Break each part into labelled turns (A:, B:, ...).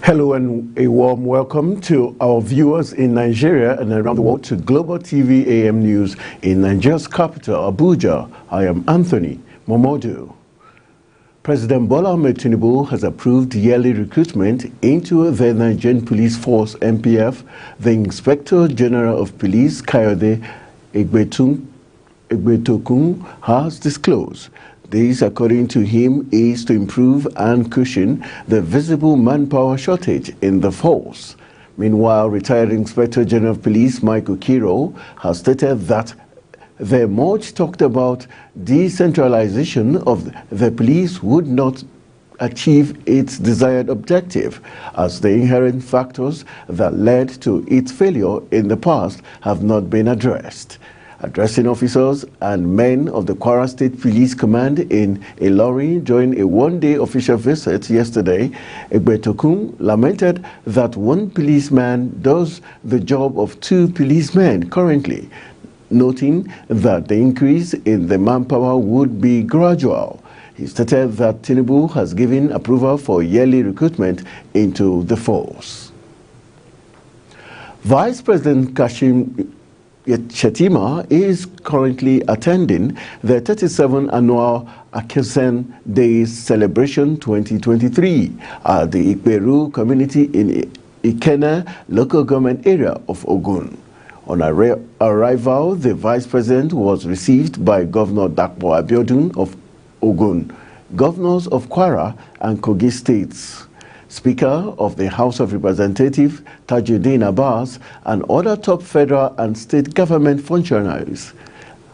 A: Hello and a warm welcome to our viewers in Nigeria and around the world to Global TV AM News in Nigeria's capital, Abuja. I am Anthony Momodu. President Bola Ahmed Tinubu has approved yearly recruitment into the Nigerian Police Force (NPF). The Inspector General of Police, Kayode Egbetokun, has disclosed. This, according to him, is to improve and cushion the visible manpower shortage in the force. Meanwhile, retired Inspector General of Police Mike Okiro has stated that the much talked about decentralization of the police would not achieve its desired objective, as the inherent factors that led to its failure in the past have not been addressed. Addressing officers and men of the Kwara State Police Command in Ilorin during a one-day official visit yesterday, Egbetokun lamented that one policeman does the job of two policemen currently, noting that the increase in the manpower would be gradual. He stated that Tinubu has given approval for yearly recruitment into the force. Vice President Kashim Shettima is currently attending the 37th annual Akesen Days Celebration 2023 at the Ikperu community in Ikenne local government area of Ogun. On arrival, the Vice President was received by Governor Dapo Abiodun of Ogun, governors of Kwara and Kogi states, Speaker of the House of Representatives Tajuddin Abbas, and other top federal and state government functionaries.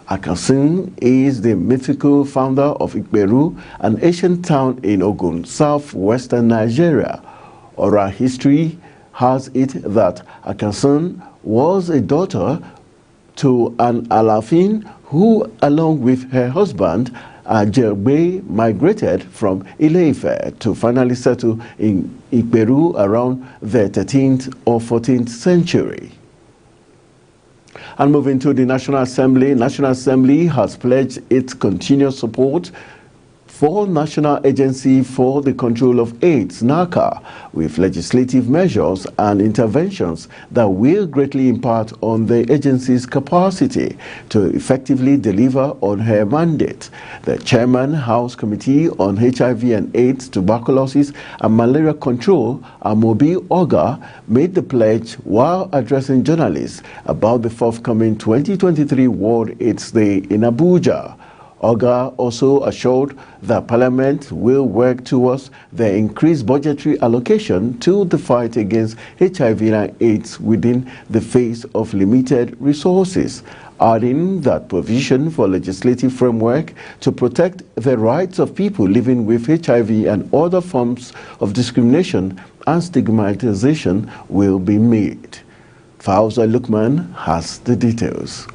A: Akasin is the mythical founder of Ikperu, an ancient town in Ogun, southwestern Nigeria. Oral history has it that Akasin was a daughter to an Alafin who, along with her husband, Ajelbe, migrated from Ile-Ife to finally settle in Ikperu around the 13th or 14th century. And moving to the National Assembly has pledged its continuous support for National Agency for the Control of AIDS, NACA, with legislative measures and interventions that will greatly impact on the agency's capacity to effectively deliver on her mandate. The Chairman, House Committee on HIV and AIDS, Tuberculosis and Malaria Control, Amobi Oga, made the pledge while addressing journalists about the forthcoming 2023 World AIDS Day in Abuja. Oga also assured that Parliament will work towards the increased budgetary allocation to the fight against HIV and AIDS within the face of limited resources, adding that provision for legislative framework to protect the rights of people living with HIV and other forms of discrimination and stigmatization will be made. Fauza Lukman has the details.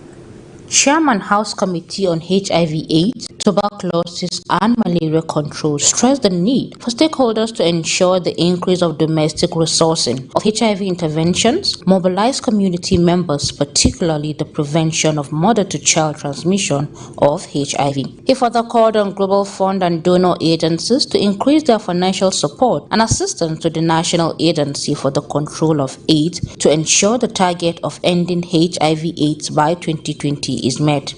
B: Chairman House Committee on HIV/AIDS, Tuberculosis and Malaria Control stressed the need for stakeholders to ensure the increase of domestic resourcing of HIV interventions, mobilize community members, particularly the prevention of mother-to-child transmission of HIV. He further called on Global Fund and donor agencies to increase their financial support and assistance to the National Agency for the Control of AIDS to ensure the target of ending HIV/AIDS by 2020 is met.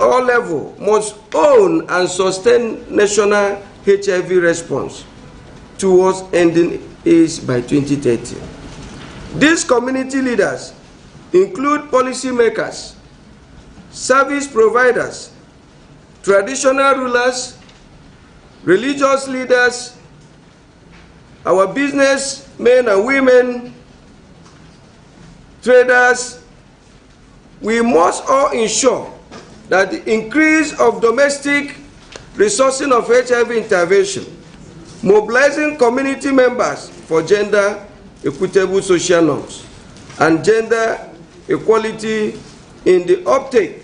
C: All levels must own and sustain national HIV response towards ending AIDS by 2030. These community leaders include policymakers, service providers, traditional rulers, religious leaders, our business men and women, traders. We must all ensure that the increase of domestic resourcing of HIV intervention, mobilizing community members for gender equitable social norms and gender equality in the uptake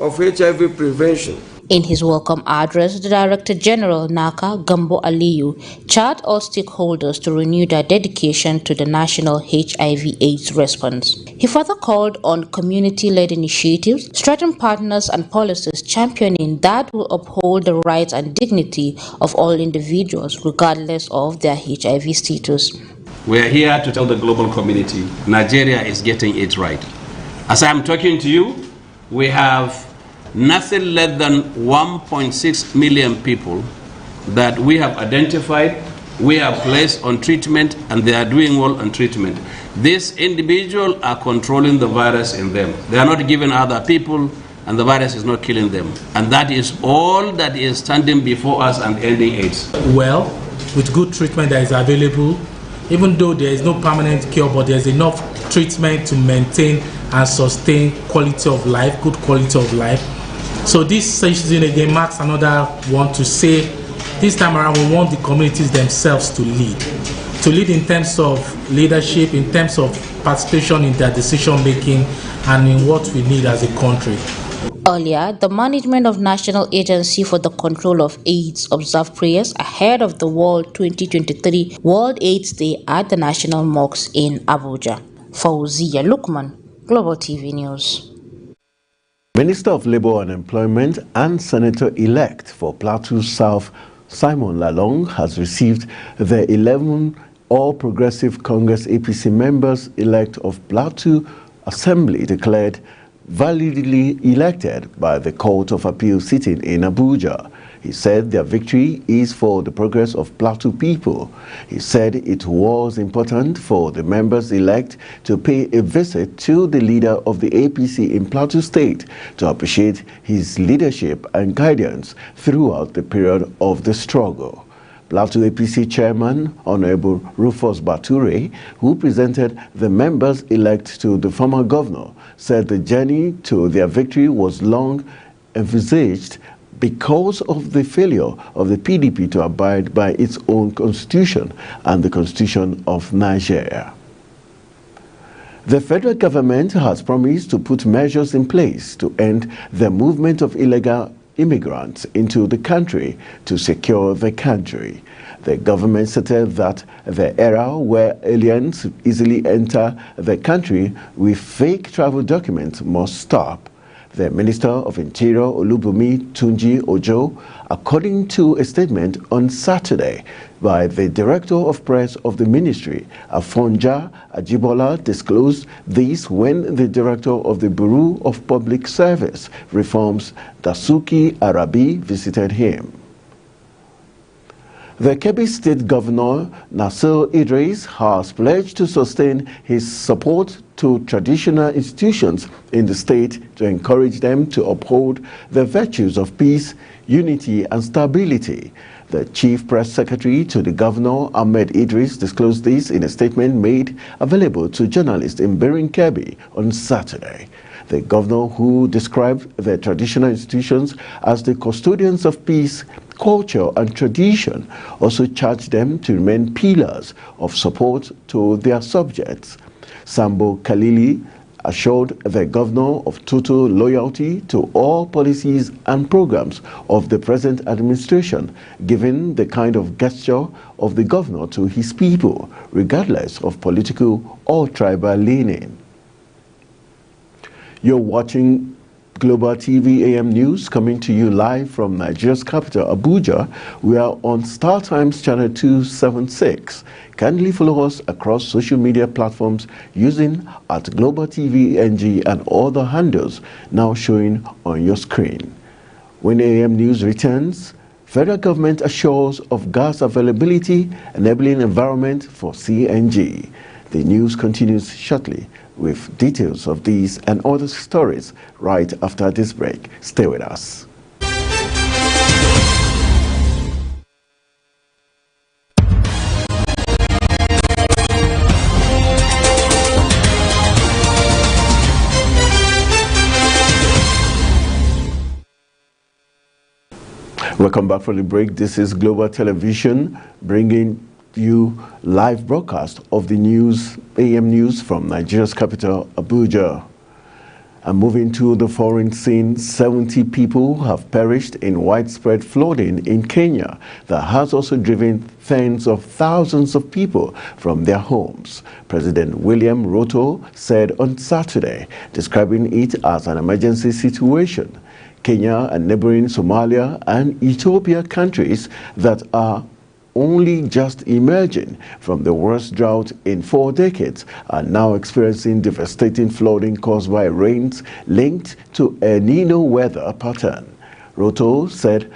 C: of HIV prevention.
B: In his welcome address, the Director General NACA, Gambo Aliyu, charged all stakeholders to renew their dedication to the national HIV/AIDS response. He further called on community-led initiatives, strengthen partners and policies championing that will uphold the rights and dignity of all individuals, regardless of their HIV status.
D: We are here to tell the global community Nigeria is getting it right. As I'm talking to you, we have nothing less than 1.6 million people that we have identified, we have placed on treatment, and they are doing well on treatment. These individuals are controlling the virus in them. They are not giving other people, and the virus is not killing them. And that is all that is standing before us and ending AIDS.
E: Well, with good treatment that is available, even though there is no permanent cure, but there's enough treatment to maintain and sustain quality of life, good quality of life. So this season again marks another one to say, this time around we want the communities themselves to lead in terms of leadership, in terms of participation in their decision making, and in what we need as a country.
B: Earlier, the management of National Agency for the Control of AIDS observed prayers ahead of the World 2023 World AIDS Day at the National Mosque in Abuja. Fauziya Lukman, Global TV News.
A: Minister of Labour and Employment and Senator-elect for Plateau South, Simon Lalong, has received the 11 All Progressive Congress APC members-elect of Plateau Assembly declared validly elected by the Court of Appeal sitting in Abuja. He said their victory is for the progress of Plateau people. He said it was important for the members-elect to pay a visit to the leader of the APC in Plateau State to appreciate his leadership and guidance throughout the period of the struggle. Plateau APC Chairman Honorable Rufus Bature, who presented the members-elect to the former governor, said the journey to their victory was long envisaged because of the failure of the PDP to abide by its own constitution and the constitution of Nigeria. The federal government has promised to put measures in place to end the movement of illegal immigrants into the country to secure the country. The government stated that the era where aliens easily enter the country with fake travel documents must stop. The Minister of Interior, Olubunmi Tunji Ojo, according to a statement on Saturday by the Director of Press of the Ministry, Afonja Ajibola, disclosed this when the Director of the Bureau of Public Service Reforms, Dasuki Arabi, visited him. The Kebbi State Governor, Nasir Idris, has pledged to sustain his support to traditional institutions in the state to encourage them to uphold the virtues of peace, unity, and stability. The Chief Press Secretary to the Governor, Ahmed Idris, disclosed this in a statement made available to journalists in Birin Kebbi on Saturday. The governor, who described the traditional institutions as the custodians of peace, culture, and tradition, also charged them to remain pillars of support to their subjects. Sambo Khalili assured the governor of total loyalty to all policies and programs of the present administration, given the kind of gesture of the governor to his people, regardless of political or tribal leaning. You're watching Global TV AM News, coming to you live from Nigeria's capital, Abuja. We are on StarTimes channel 276. Kindly follow us across social media platforms using @Global TV NG and other handles now showing on your screen. When AM News returns, federal government assures of gas availability, enabling environment for CNG. The news continues shortly with details of these and other stories right after this break. Stay with us. Welcome back from the break. This is Global Television bringing you live broadcast of the news, AM News from Nigeria's capital, Abuja. And moving to the foreign scene, 70 people have perished in widespread flooding in Kenya that has also driven tens of thousands of people from their homes. President William Ruto said on Saturday, describing it as an emergency situation. Kenya and neighboring Somalia and Ethiopia countries that are only just emerging from the worst drought in 4 decades, are now experiencing devastating flooding caused by rains linked to El Nino weather pattern. Ruto said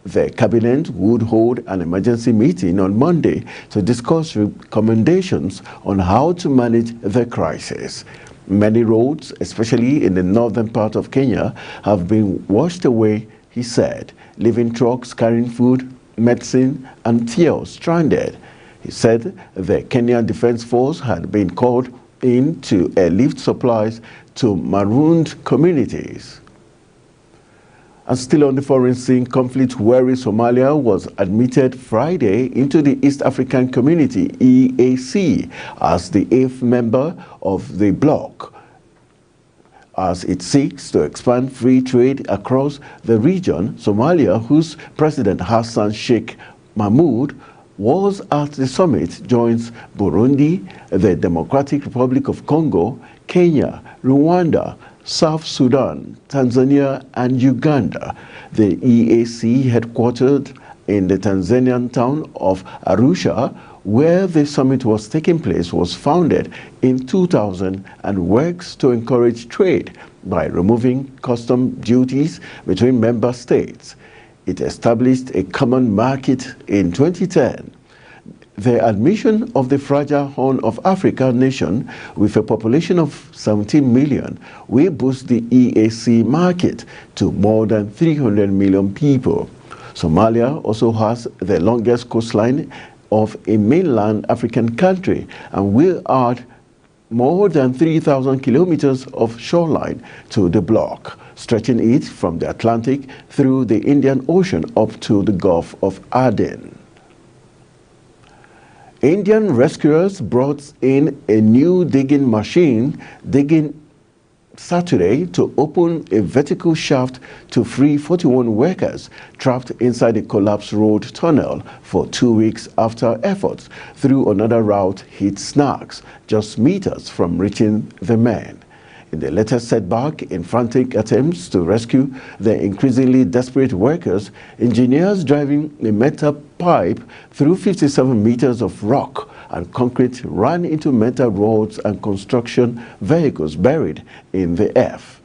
A: the cabinet would hold an emergency meeting on Monday to discuss recommendations on how to manage the crisis. Many roads, especially in the northern part of Kenya, have been washed away, he said, leaving trucks carrying food, medicine and fuel stranded. He said the Kenyan Defense Force had been called in to lift supplies to marooned communities. And still on the foreign scene, conflict-weary Somalia was admitted Friday into the East African Community, EAC, as the 8th member of the bloc, as it seeks to expand free trade across the region. Somalia, whose President Hassan Sheikh Mahmoud was at the summit, joins Burundi, the Democratic Republic of Congo, Kenya, Rwanda, South Sudan, Tanzania and Uganda. The EAC, headquartered in the Tanzanian town of Arusha, where the summit was taking place, was founded in 2000 and works to encourage trade by removing custom duties between member states. It established a common market in 2010. The admission of the fragile Horn of Africa nation with a population of 17 million will boost the EAC market to more than 300 million people. Somalia also has the longest coastline of a mainland African country and will add more than 3,000 kilometers of shoreline to the bloc, stretching it from the Atlantic through the Indian Ocean up to the Gulf of Aden. Indian rescuers brought in a new digging machine Saturday to open a vertical shaft to free 41 workers trapped inside a collapsed road tunnel for 2 weeks after efforts through another route hit snags just meters from reaching the men. In the latest setback in frantic attempts to rescue the increasingly desperate workers, engineers driving a metal pipe through 57 meters of rock and concrete ran into metal rods and construction vehicles buried in the earth.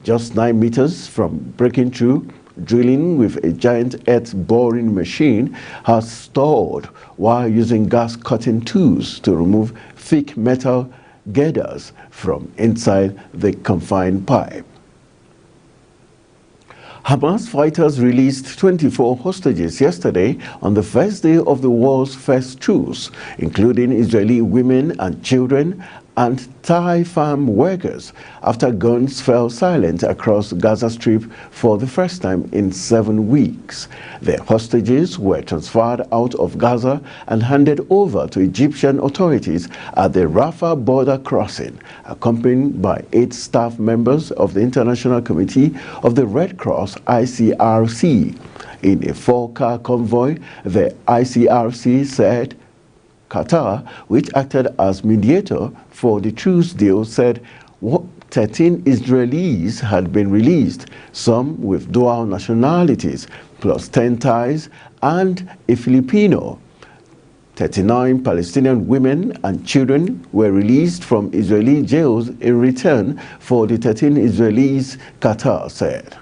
A: Just 9 meters from breaking through, drilling with a giant earth boring machine has stalled while using gas cutting tools to remove thick metal girders from inside the confined pipe. Hamas fighters released 24 hostages yesterday on the first day of the world's first truce, including Israeli women and children and Thai farm workers, after guns fell silent across Gaza Strip for the first time in 7 weeks. The hostages were transferred out of Gaza and handed over to Egyptian authorities at the Rafah border crossing, accompanied by 8 staff members of the International Committee of the Red Cross, ICRC. In a 4-car convoy, the ICRC said Qatar, which acted as mediator for the truce deal, said 13 Israelis had been released, some with dual nationalities, plus 10 Thais and a Filipino. 39 Palestinian women and children were released from Israeli jails in return for the 13 Israelis, Qatar said.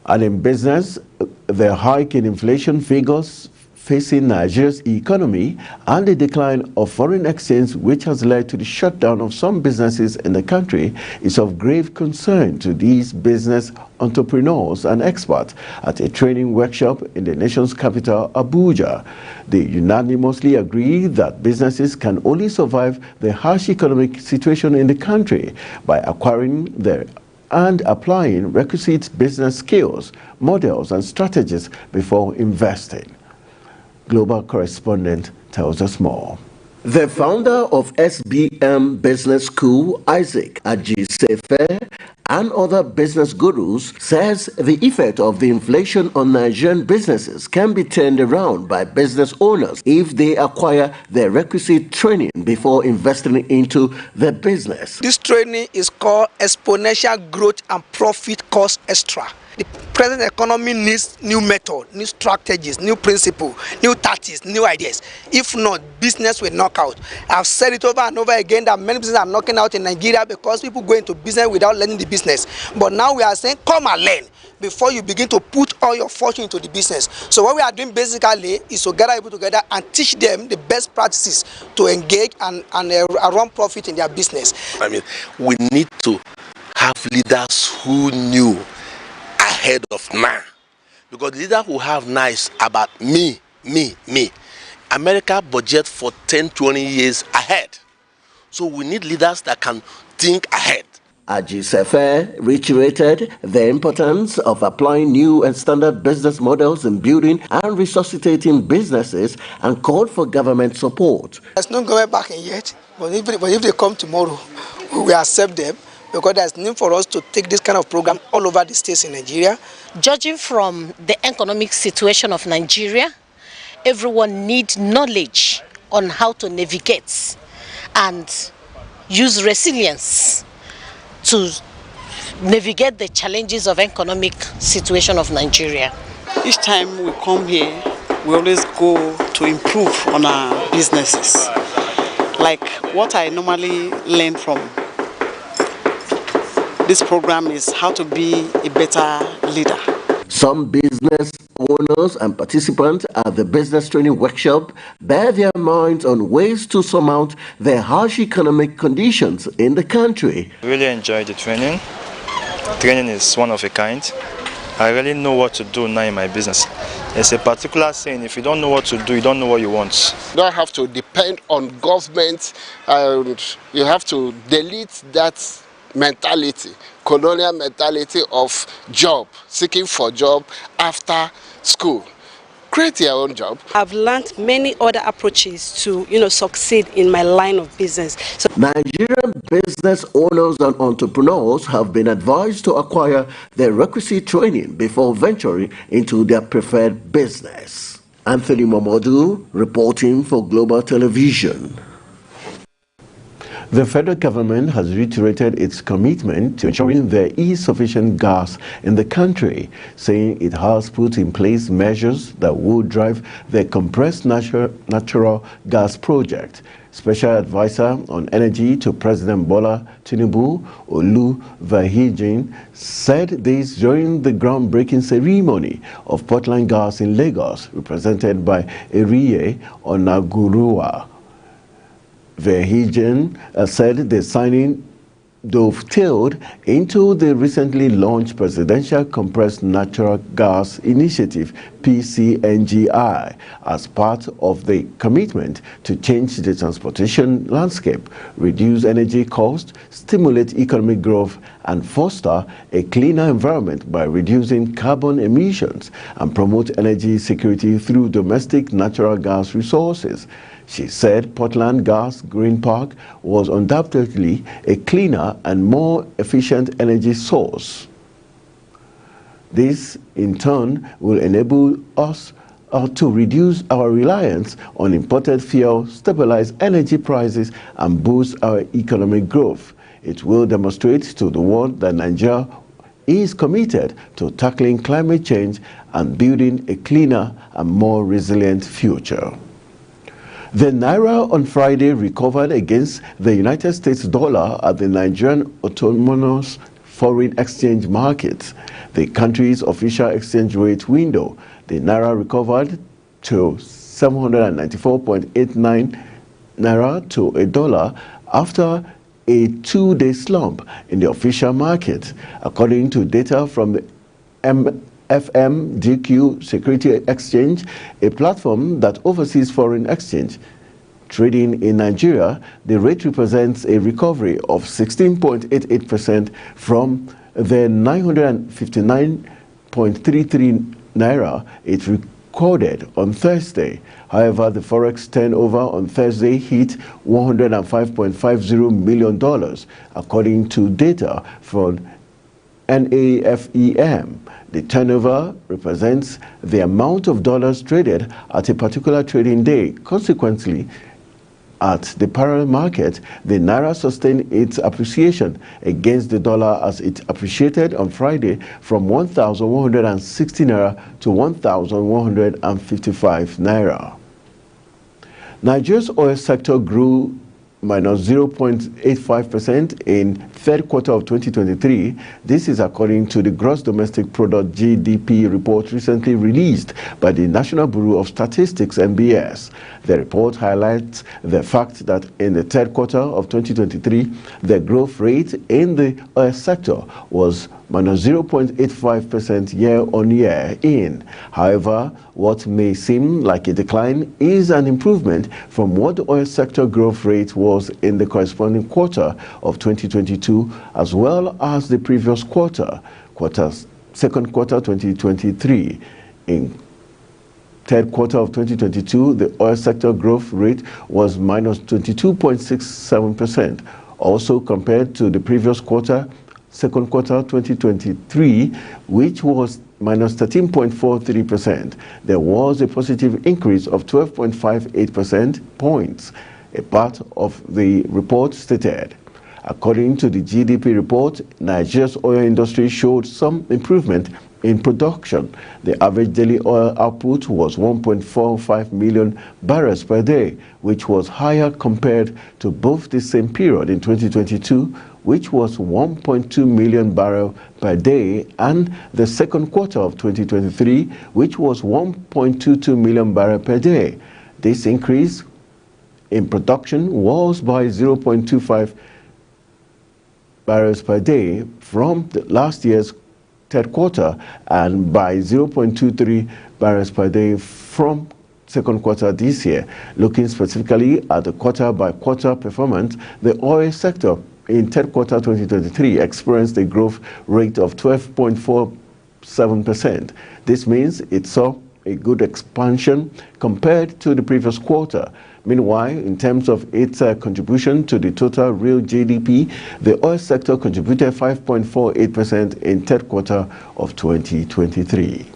A: And in business, the hike in inflation figures facing Nigeria's economy and the decline of foreign exchange, which has led to the shutdown of some businesses in the country, is of grave concern to these business entrepreneurs and experts at a training workshop in the nation's capital, Abuja. They unanimously agree that businesses can only survive the harsh economic situation in the country by acquiring and applying requisite business skills, models, and strategies before investing. Global correspondent tells us more. The founder of SBM Business School, Isaac Ajisefe, and other business gurus, says the effect of the inflation on Nigerian businesses can be turned around by business owners if they acquire the requisite training before investing into the business.
F: This training is called Exponential Growth and Profit Cost Extra. The present economy needs new method, new strategies, new principle, new tactics, new ideas. If not, business will knock out. I've said it over and over again that many businesses are knocking out in Nigeria because people go into business without learning the business. But now we are saying, come and learn before you begin to put all your fortune into the business. So what we are doing basically is to gather people together and teach them the best practices to engage and run profit in their business.
G: I mean, we need to have leaders who knew ahead of now, because the leader who have now is about me. America budget for 10-20 years ahead, so we need leaders that can think ahead.
A: Ajisefe reiterated the importance of applying new and standard business models in building and resuscitating businesses and called for government support.
F: There's no going back in yet, but if they come tomorrow, we will accept them, because there's need for us to take this kind of program all over the states in Nigeria.
H: Judging from the economic situation of Nigeria, everyone needs knowledge on how to navigate and use resilience to navigate the challenges of economic situation of Nigeria.
I: Each time we come here, we always go to improve on our businesses. Like what I normally learn from this program is how to be a better leader.
A: Some business owners and participants at the business training workshop bear their minds on ways to surmount the harsh economic conditions in the country.
J: I really enjoyed the training. Training is one of a kind. I really know what to do now in my business. There's a particular saying, if you don't know what to do, you don't know what you want.
K: You don't have to depend on government, and you have to delete that mentality, colonial mentality of job, seeking for job after school. Create your own job.
L: I've learned many other approaches to, succeed in my line of business. So
A: Nigerian business owners and entrepreneurs have been advised to acquire the requisite training before venturing into their preferred business. Anthony Momodu reporting for Global Television. The federal government has reiterated its commitment to ensuring there is sufficient gas in the country, saying it has put in place measures that will drive the compressed natural gas project. Special Advisor on Energy to President Bola Tinubu, Olu Vahijin, said this during the groundbreaking ceremony of Portland Gas in Lagos, represented by Eriye Onagurua. Vahijin said the signing dovetailed into the recently launched Presidential Compressed Natural Gas Initiative, PCNGI, as part of the commitment to change the transportation landscape, reduce energy costs, stimulate economic growth, and foster a cleaner environment by reducing carbon emissions and promote energy security through domestic natural gas resources. She said Portland Gas Green Park was undoubtedly a cleaner and more efficient energy source. This, in turn, will enable us to reduce our reliance on imported fuel, stabilize energy prices, and boost our economic growth. It will demonstrate to the world that Nigeria is committed to tackling climate change and building a cleaner and more resilient future. The Naira on Friday recovered against the United States dollar at the Nigerian Autonomous Foreign Exchange Market, the country's official exchange rate window. The Naira recovered to 794.89 Naira to a dollar after a two-day slump in the official market, according to data from the FMDQ Security Exchange, a platform that oversees foreign exchange trading in Nigeria. The rate represents a recovery of 16.88% from the 959.33 Naira it recorded on Thursday. However, the forex turnover on Thursday hit $105.50 million, according to data from NAFEM. The turnover represents the amount of dollars traded at a particular trading day. Consequently, At the parallel market, the Naira sustained its appreciation against the dollar as it appreciated on Friday from 1,160 Naira to 1,155 Naira. Nigeria's oil sector grew minus 0.85% in third quarter of 2023. This is according to the Gross Domestic Product GDP report recently released by the National Bureau of Statistics (NBS). The report highlights the fact that in the third quarter of 2023, the growth rate in the oil sector was minus 0.85% year-on-year in. However, what may seem like a decline is an improvement from what the oil sector growth rate was in the corresponding quarter of 2022, as well as the previous second quarter 2023. In third quarter of 2022, the oil sector growth rate was minus 22.67%. Also compared to the previous quarter, second quarter 2023, which was minus 13.43%. There was a positive increase of 12.58% points, a part of the report stated. According to the GDP report, Nigeria's oil industry showed some improvement in production. The average daily oil output was 1.45 million barrels per day, which was higher compared to both the same period in 2022, which was 1.2 million barrels per day, and the second quarter of 2023, which was 1.22 million barrels per day. This increase in production was by 0.25 barrels per day from last year's third quarter and by 0.23 barrels per day from second quarter this year. Looking specifically at the quarter-by-quarter performance, the oil sector in third quarter 2023 experienced a growth rate of 12.47%. This means it saw a good expansion compared to the previous quarter. Meanwhile, in terms of its contribution to the total real GDP, the oil sector contributed 5.48% in third quarter of 2023.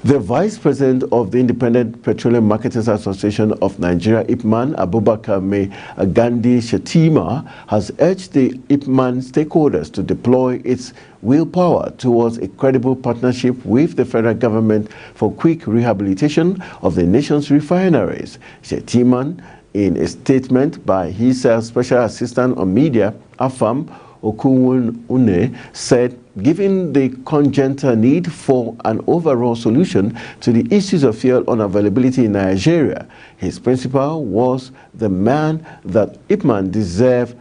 A: The Vice President of the Independent Petroleum Marketers Association of Nigeria, IPMAN, Abubakar Mai Gandhi Shetima, has urged the IPMAN stakeholders to deploy its willpower towards a credible partnership with the federal government for quick rehabilitation of the nation's refineries. Shetima, in a statement by his Special Assistant on Media, Afam Okunwune, said, given the congenital need for an overall solution to the issues of fuel unavailability in Nigeria, his principal was the man that IPMAN deserved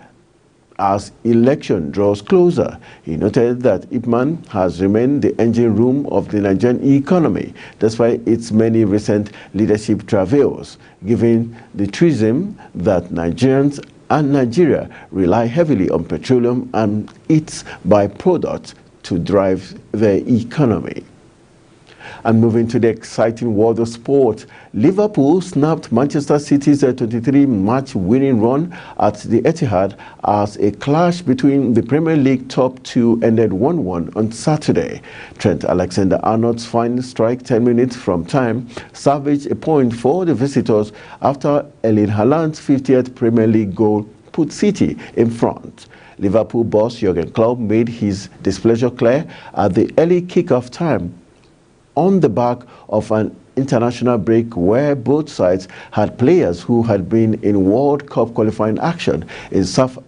A: as election draws closer. He noted that IPMAN has remained the engine room of the Nigerian economy, despite its many recent leadership travails, given the truism that Nigerians and Nigeria rely heavily on petroleum and its byproducts to drive their economy. And moving to the exciting world of sport, Liverpool snapped Manchester City's 23-match winning run at the Etihad as a clash between the Premier League top two ended 1-1 on Saturday. Trent Alexander-Arnold's final strike 10 minutes from time salvaged a point for the visitors after Erling Haaland's 50th Premier League goal put City in front. Liverpool boss Jurgen Klopp made his displeasure clear at the early kick-off time on the back of an international break where both sides had players who had been in World Cup qualifying action in South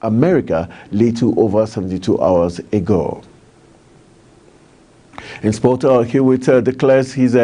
A: America little over 72 hours ago. In sport, Hewitt declares his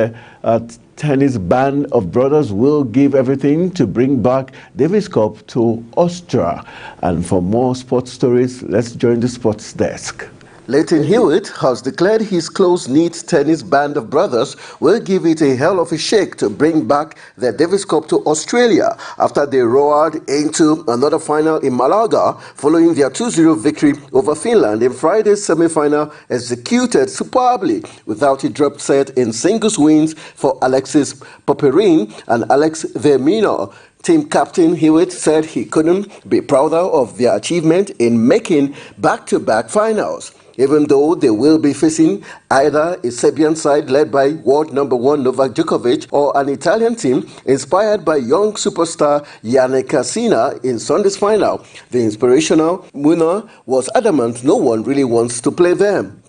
A: tennis band of brothers will give everything to bring back Davis Cup to Austria. And for more sports stories, let's join the sports desk. Leighton Hewitt has declared his close-knit tennis band of brothers will give it a hell of a shake to bring back the Davis Cup to Australia after they roared into another final in Malaga following their 2-0 victory over Finland in Friday's semi-final, executed superbly without a drop set in singles wins for Alexis Popyrin and Alex Vermino. Team captain Hewitt said he couldn't be prouder of their achievement in making back-to-back finals. even though they will be facing either a Serbian side led by world number 1 Novak Djokovic or an Italian team inspired by young superstar Yannick Sinner in Sunday's final. The inspirational winner was adamant no one really wants to play them.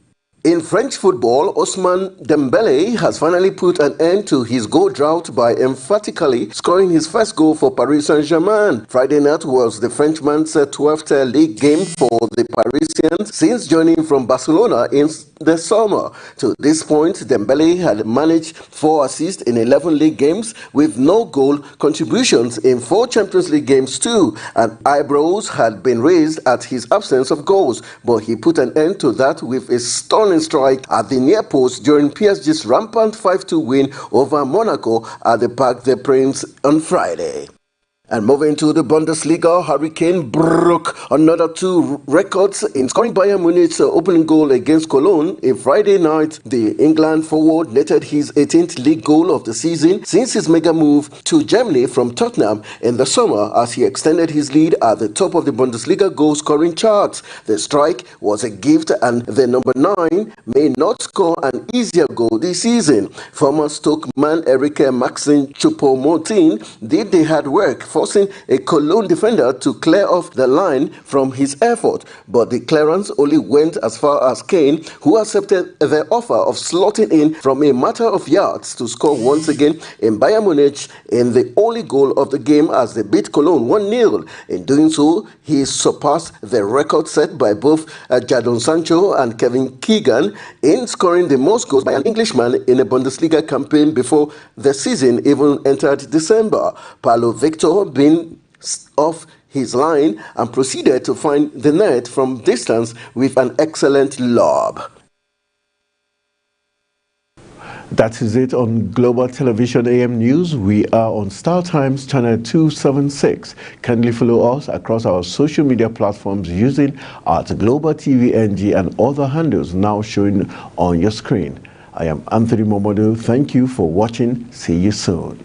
A: In French football, Ousmane Dembélé has finally put an end to his goal drought by emphatically scoring his first goal for Paris Saint-Germain. Friday night was the Frenchman's 12th league game for the Parisians since joining from Barcelona in the summer. To this point, Dembélé had managed 4 assists in 11 league games with no goal contributions in 4 Champions League games too, and eyebrows had been raised at his absence of goals, but he put an end to that with a stunning strike at the near post during PSG's rampant 5-2 win over Monaco at the Parc des Princes on Friday. And moving to the Bundesliga, Harry Kane broke another 2 records in scoring Bayern Munich's opening goal against Cologne in Friday night. The England forward netted his 18th league goal of the season since his mega move to Germany from Tottenham in the summer as he extended his lead at the top of the Bundesliga goal-scoring charts. The strike was a gift and the number 9 may not score an easier goal this season. Former Stoke man Eric Maxim Choupo-Moting did the hard work, forcing a Cologne defender to clear off the line from his effort, but the clearance only went as far as Kane, who accepted the offer of slotting in from a matter of yards to score once again in Bayern Munich in the only goal of the game as they beat Cologne 1-0. In doing so, he surpassed the record set by both Jadon Sancho and Kevin Keegan in scoring the most goals by an Englishman in a Bundesliga campaign before the season even entered December. Paulo Victor been off his line and proceeded to find the net from distance with an excellent lob. That is it on Global Television AM News. We are on Star Times channel 276. Kindly follow us across our social media platforms using @Global TV NG and other handles now showing on your screen. I am Anthony Momodu. Thank you for watching. See you soon.